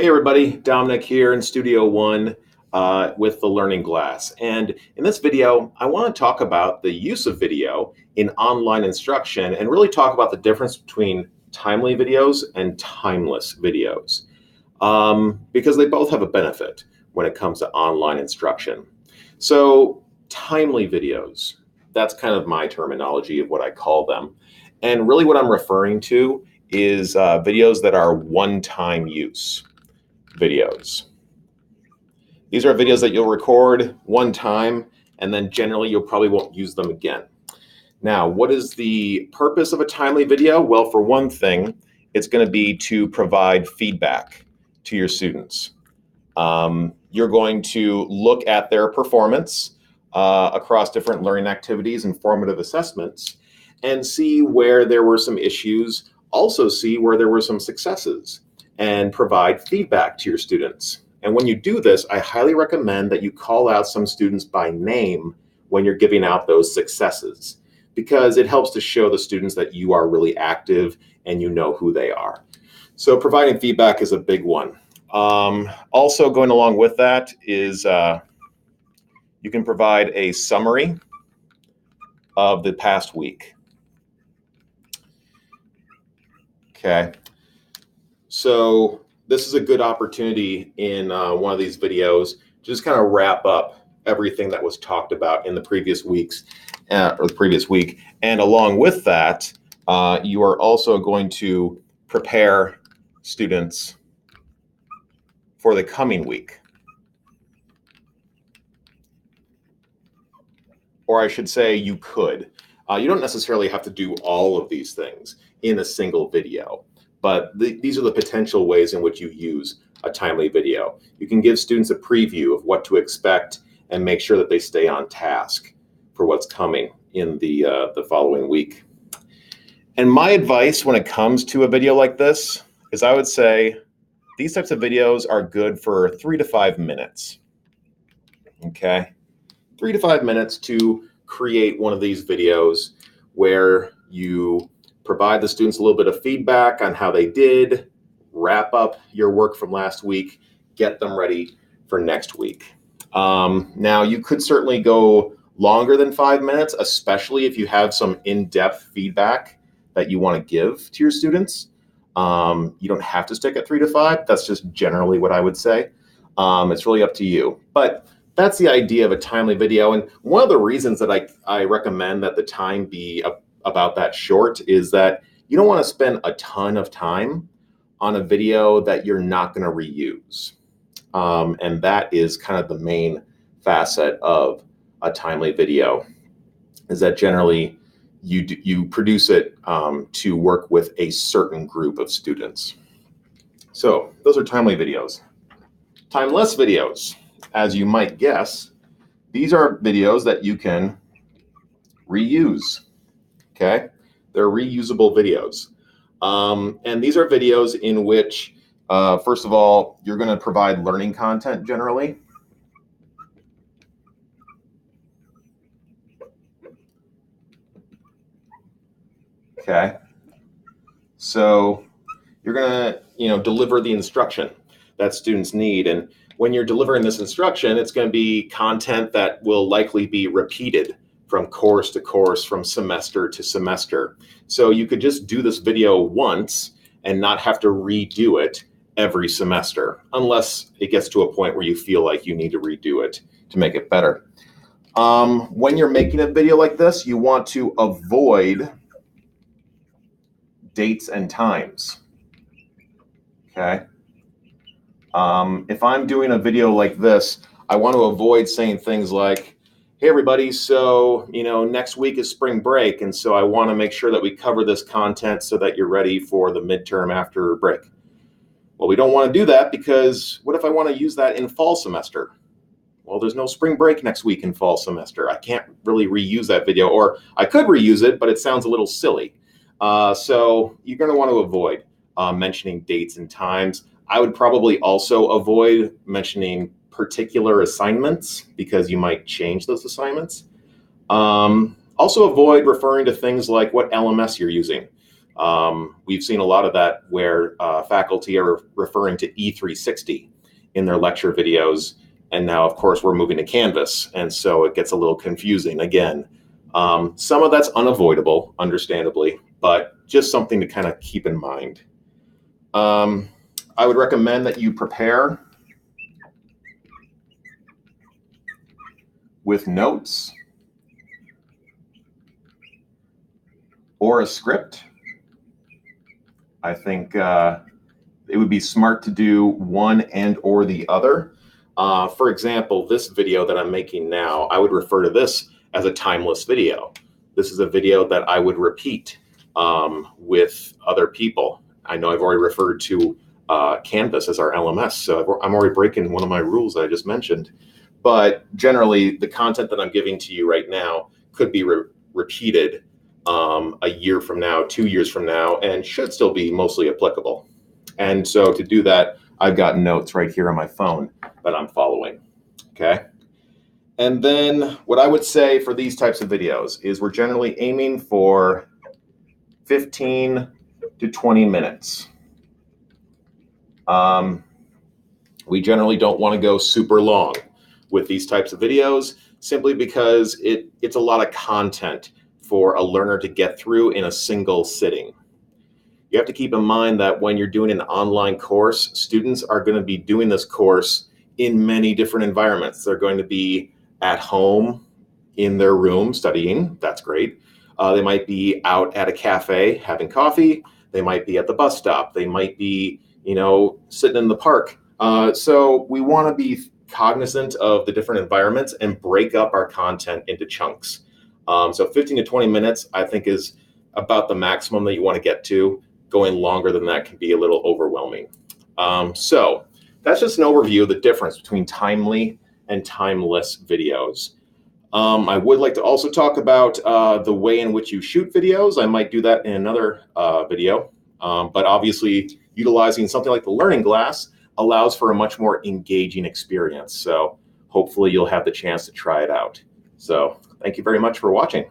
Hey everybody, Dominic here in Studio One with the Learning Glass. And in this video, I want to talk about the use of video in online instruction and really talk about the difference between timely videos and timeless videos because they both have a benefit when it comes to online instruction. So timely videos, that's kind of my terminology of what I call them. And really what I'm referring to is videos that are one-time use videos. These are videos that you'll record one time and then generally you probably won't use them again. Now, what is the purpose of a timely video? Well, for one thing, it's going to be to provide feedback to your students. You're going to look at their performance across different learning activities and formative assessments and see where there were some issues, also see where there were some successes, and provide feedback to your students. And when you do this, I highly recommend that you call out some students by name when you're giving out those successes, because it helps to show the students that you are really active and you know who they are. So providing feedback is a big one. Also going along with that is you can provide a summary of the past week. Okay. So this is a good opportunity in one of these videos to just kind of wrap up everything that was talked about in the previous weeks or the previous week. And along with that, you are also going to prepare students for the coming week. Or I should say you could. You don't necessarily have to do all of these things in a single video. But these are the potential ways in which you use a timely video. You can give students a preview of what to expect and make sure that they stay on task for what's coming in the following week. And my advice when it comes to a video like this is I would say these types of videos are good for 3 to 5 minutes. Okay, 3 to 5 minutes to create one of these videos where you provide the students a little bit of feedback on how they did, wrap up your work from last week, get them ready for next week. Now, you could certainly go longer than 5 minutes, especially if you have some in-depth feedback that you want to give to your students. You don't have to stick at 3 to 5. That's just generally what I would say. It's really up to you. But that's the idea of a timely video. And one of the reasons that I recommend that the time be about that short is that you don't want to spend a ton of time on a video that you're not going to reuse. And that is kind of the main facet of a timely video, is that generally you produce it to work with a certain group of students. So those are timely videos. Timeless videos, as you might guess, these are videos that you can reuse. Okay, they're reusable videos. And these are videos in which, first of all, you're going to provide learning content generally. Okay, so you're going to, deliver the instruction that students need. And when you're delivering this instruction, it's going to be content that will likely be repeated from course to course, from semester to semester. So you could just do this video once and not have to redo it every semester, unless it gets to a point where you feel like you need to redo it to make it better. When you're making a video like this, you want to avoid dates and times. Okay. If I'm doing a video like this, I want to avoid saying things like, hey everybody, so next week is spring break, and so I want to make sure that we cover this content so that you're ready for the midterm after break. Well, we don't want to do that, because what if I want to use that in fall semester? Well, there's no spring break next week in fall semester. I can't really reuse that video, or I could reuse it, but it sounds a little silly. So you're going to want to avoid mentioning dates and times. I would probably also avoid mentioning particular assignments, because you might change those assignments. Also avoid referring to things like what LMS you're using. We've seen a lot of that where faculty are referring to E360 in their lecture videos. And now, of course, we're moving to Canvas. And so it gets a little confusing again. Some of that's unavoidable, understandably, but just something to kind of keep in mind. I would recommend that you prepare with notes or a script. I think it would be smart to do one and or the other. For example, this video that I'm making now, I would refer to this as a timeless video. This is a video that I would repeat with other people. I know I've already referred to Canvas as our LMS, so I'm already breaking one of my rules that I just mentioned. But generally, the content that I'm giving to you right now could be repeated a year from now, 2 years from now, and should still be mostly applicable. And so to do that, I've got notes right here on my phone that I'm following, okay? And then what I would say for these types of videos is we're generally aiming for 15 to 20 minutes. We generally don't want to go super long with these types of videos simply because it's a lot of content for a learner to get through in a single sitting. You have to keep in mind that when you're doing an online course, students are going to be doing this course in many different environments. They're going to be at home in their room studying. That's great. They might be out at a cafe having coffee. They might be at the bus stop. They might be, sitting in the park. So we want to be cognizant of the different environments and break up our content into chunks. So 15 to 20 minutes, I think, is about the maximum that you want to get to. Going longer than that can be a little overwhelming. So that's just an overview of the difference between timely and timeless videos. I would like to also talk about the way in which you shoot videos. I might do that in another video, but obviously utilizing something like the Learning Glass allows for a much more engaging experience. So hopefully you'll have the chance to try it out. So thank you very much for watching.